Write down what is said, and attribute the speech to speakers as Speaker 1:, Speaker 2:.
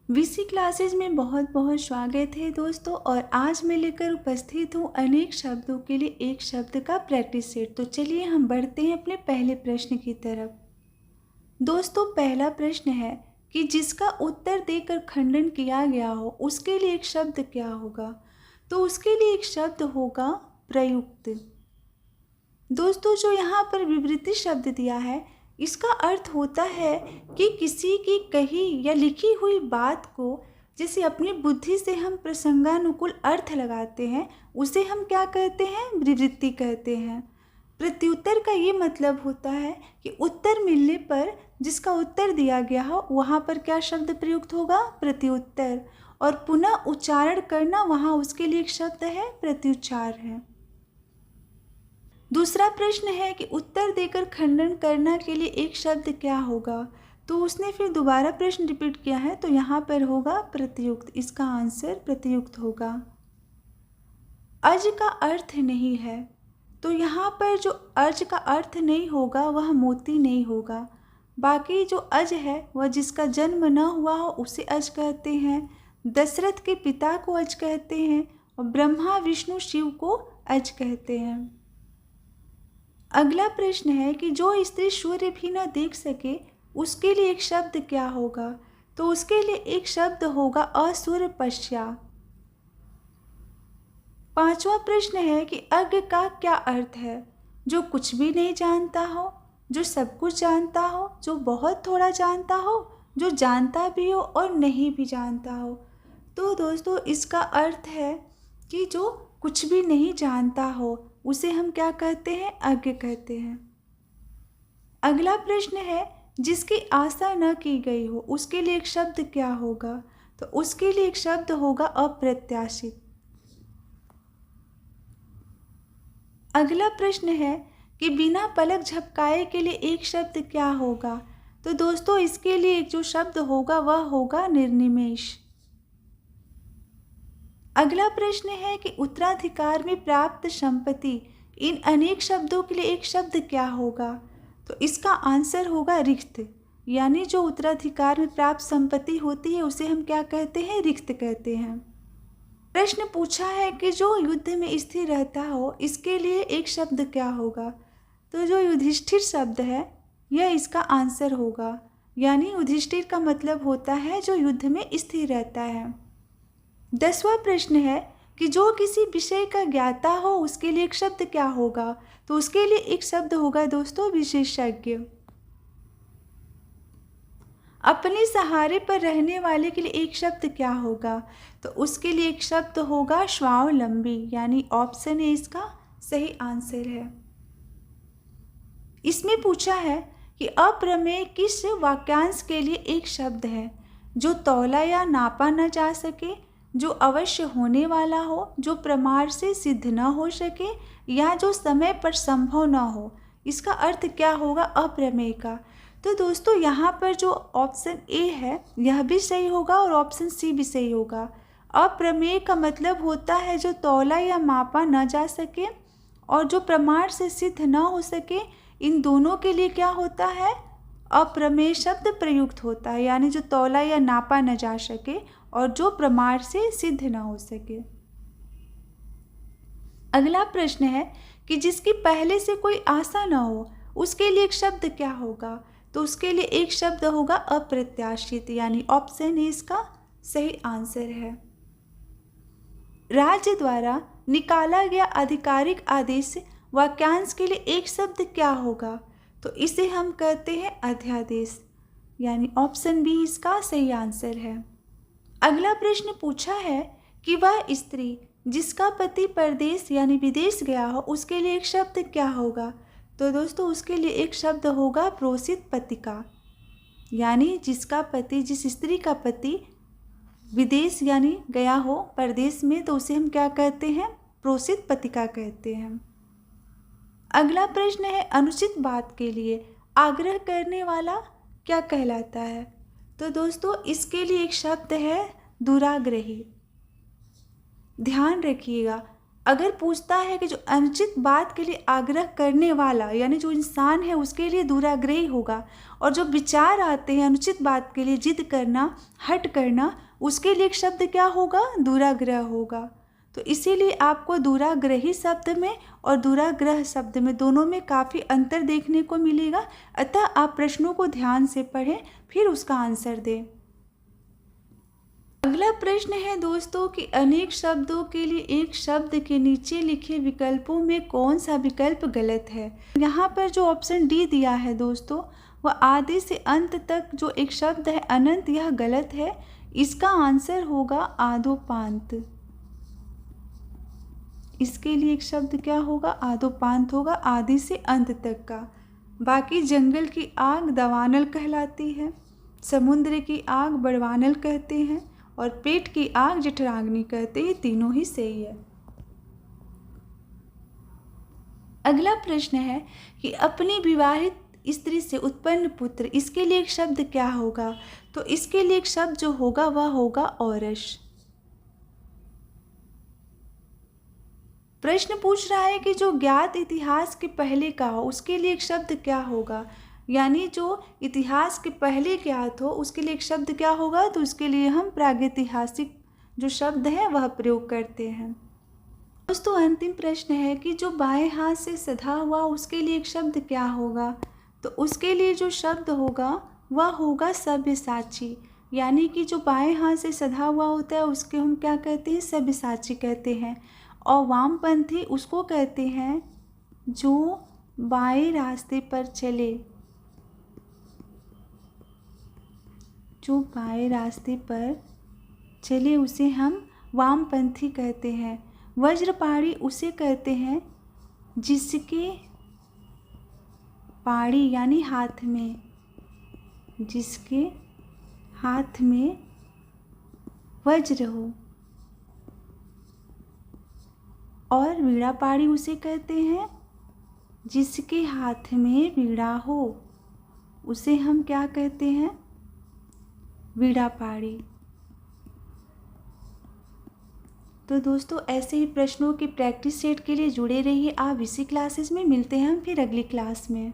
Speaker 1: VC classes में बहुत बहुत स्वागत है दोस्तों। और आज मैं लेकर उपस्थित हूँ अनेक शब्दों के लिए एक शब्द का प्रैक्टिस सेट। तो चलिए हम बढ़ते हैं अपने पहले प्रश्न की तरफ। दोस्तों पहला प्रश्न है कि जिसका उत्तर देकर खंडन किया गया हो उसके लिए एक शब्द क्या होगा। तो उसके लिए एक शब्द होगा प्रयुक्त। दोस्तों जो यहाँ पर विवृति शब्द दिया है इसका अर्थ होता है कि किसी की कही या लिखी हुई बात को जैसे अपनी बुद्धि से हम प्रसंगानुकूल अर्थ लगाते हैं उसे हम क्या कहते हैं, विवृत्ति कहते हैं। प्रत्युत्तर का ये मतलब होता है कि उत्तर मिलने पर जिसका उत्तर दिया गया हो वहाँ पर क्या शब्द प्रयुक्त होगा, प्रत्युत्तर। और पुनः उच्चारण करना वहाँ उसके लिए एक शब्द है, प्रत्युच्चार है। दूसरा प्रश्न है कि उत्तर देकर खंडन करना के लिए एक शब्द क्या होगा। तो उसने फिर दोबारा प्रश्न रिपीट किया है तो यहाँ पर होगा प्रत्युक्त। इसका आंसर प्रत्युक्त होगा। अज का अर्थ नहीं है तो यहाँ पर जो अज का अर्थ नहीं होगा वह मोती नहीं होगा। बाकी जो अज है वह जिसका जन्म न हुआ हो उसे अज कहते हैं। दशरथ के पिता को अज कहते हैं और ब्रह्मा विष्णु शिव को अज कहते हैं। अगला प्रश्न है कि जो स्त्री सूर्य भी न देख सके उसके लिए एक शब्द क्या होगा। तो उसके लिए एक शब्द होगा असूर्यपश्या। पांचवा प्रश्न है कि अज्ञ का क्या अर्थ है। जो कुछ भी नहीं जानता हो, जो सब कुछ जानता हो, जो बहुत थोड़ा जानता हो, जो जानता भी हो और नहीं भी जानता हो। तो दोस्तों इसका अर्थ है कि जो कुछ भी नहीं जानता हो उसे हम क्या कहते हैं, अज्ञ कहते हैं। अगला प्रश्न है जिसकी आशा न की गई हो उसके लिए एक शब्द क्या होगा। तो उसके लिए एक शब्द होगा अप्रत्याशित। अगला प्रश्न है कि बिना पलक झपकाए के लिए एक शब्द क्या होगा। तो दोस्तों इसके लिए एक जो शब्द होगा वह होगा निर्निमेष। अगला प्रश्न है कि उत्तराधिकार में प्राप्त संपत्ति, इन अनेक शब्दों के लिए एक शब्द क्या होगा। तो इसका आंसर होगा रिक्त। यानी जो उत्तराधिकार में प्राप्त संपत्ति होती है उसे हम क्या कहते हैं, रिक्त कहते हैं। प्रश्न पूछा है कि जो युद्ध में स्थिर रहता हो इसके लिए एक शब्द क्या होगा। तो जो युधिष्ठिर शब्द है यह इसका आंसर होगा। यानी युधिष्ठिर का मतलब होता है जो युद्ध में स्थिर रहता है। 10वां प्रश्न है कि जो किसी विषय का ज्ञाता हो उसके लिए एक शब्द क्या होगा। तो उसके लिए एक शब्द होगा दोस्तों विशेषज्ञ। अपने सहारे पर रहने वाले के लिए एक शब्द क्या होगा। तो उसके लिए एक शब्द होगा स्वावलंबी। यानी ऑप्शन ए इसका सही आंसर है। इसमें पूछा है कि अप्रमेय किस वाक्यांश के लिए एक शब्द है। जो तौला या नापा न जा सके, जो अवश्य होने वाला हो, जो प्रमाण से सिद्ध न हो सके या जो समय पर संभव न हो। इसका अर्थ क्या होगा, अप्रमेय का। तो दोस्तों यहाँ पर जो ऑप्शन ए है यह भी सही होगा और ऑप्शन सी भी सही होगा। अप्रमेय का मतलब होता है जो तौला या मापा न जा सके और जो प्रमाण से सिद्ध न हो सके। इन दोनों के लिए क्या होता है, अप्रमेय शब्द प्रयुक्त होता है। यानी जो तौला या नापा न जा सके और जो प्रमाण से सिद्ध न हो सके। अगला प्रश्न है कि जिसकी पहले से कोई आशा न हो उसके लिए एक शब्द क्या होगा। तो उसके लिए एक शब्द होगा अप्रत्याशित। यानी ऑप्शन ए इसका सही आंसर है। राज्य द्वारा निकाला गया आधिकारिक आदेश वाक्यांश के लिए एक शब्द क्या होगा। तो इसे हम कहते हैं अध्यादेश। यानी ऑप्शन बी इसका सही आंसर है। अगला प्रश्न पूछा है कि वह स्त्री जिसका पति परदेश यानी विदेश गया हो उसके लिए एक शब्द क्या होगा। तो दोस्तों उसके लिए एक शब्द होगा प्रोसित पतिका। यानी जिसका पति, जिस स्त्री का पति विदेश यानी गया हो परदेश में तो उसे हम क्या कहते हैं, प्रोसित पतिका कहते हैं। अगला प्रश्न है अनुचित बात के लिए आग्रह करने वाला क्या कहलाता है। तो दोस्तों इसके लिए एक शब्द है दुराग्रही। ध्यान रखिएगा अगर पूछता है कि जो अनुचित बात के लिए आग्रह करने वाला यानी जो इंसान है उसके लिए दुराग्रही होगा, और जो विचार आते हैं अनुचित बात के लिए जिद करना, हट करना, उसके लिए एक शब्द क्या होगा? दुराग्रह होगा। तो इसीलिए आपको दुराग्रही शब्द में और दुराग्रह शब्द में दोनों में काफ़ी अंतर देखने को मिलेगा। अतः आप प्रश्नों को ध्यान से पढ़ें, फिर उसका आंसर दें। अगला प्रश्न है दोस्तों कि अनेक शब्दों के लिए एक शब्द के नीचे लिखे विकल्पों में कौन सा विकल्प गलत है। यहाँ पर जो ऑप्शन डी दिया है दोस्तों, वह आदि से अंत तक जो एक शब्द है अनंत, यह गलत है। इसका आंसर होगा आदोपांत। इसके लिए एक शब्द क्या होगा? आदोपांत होगा, आदि से अंत तक का। बाकी जंगल की आग दवानल कहलाती है, समुद्र की आग बड़वानल कहते हैं, और पेट की आग जठराग्नि कहते हैं। तीनों ही सही है। अगला प्रश्न है कि अपनी विवाहित स्त्री से उत्पन्न पुत्र, इसके लिए एक शब्द क्या होगा? तो इसके लिए एक शब्द जो होगा वह होगा औरस। प्रश्न पूछ रहा है कि जो ज्ञात इतिहास के पहले का हो उसके लिए एक शब्द क्या होगा, यानी जो इतिहास के पहले ज्ञात हो उसके लिए एक शब्द क्या होगा? तो उसके लिए हम प्रागैतिहासिक जो शब्द है वह प्रयोग करते हैं। दोस्तों अंतिम प्रश्न है कि जो बाएं हाथ से सधा हुआ उसके लिए एक शब्द क्या होगा? तो उसके लिए जो शब्द होगा वह होगा सब्यसाची, यानी कि जो बाएं हाथ से सधा हुआ होता है उसके हम क्या कहते हैं? सब्यसाची कहते हैं। और वामपंथी उसको कहते हैं जो बाएं रास्ते पर चले, जो बाएं रास्ते पर चले उसे हम वामपंथी कहते हैं। वज्रपाणी उसे कहते हैं जिसके पाड़ी यानी हाथ में, जिसके हाथ में वज्र हो। और वीणापाणी उसे कहते हैं जिसके हाथ में वीणा हो, उसे हम क्या कहते हैं? वीणापाणी। तो दोस्तों ऐसे ही प्रश्नों की प्रैक्टिस सेट के लिए जुड़े रहिए आप इसी क्लासेस में। मिलते हैं हम फिर अगली क्लास में।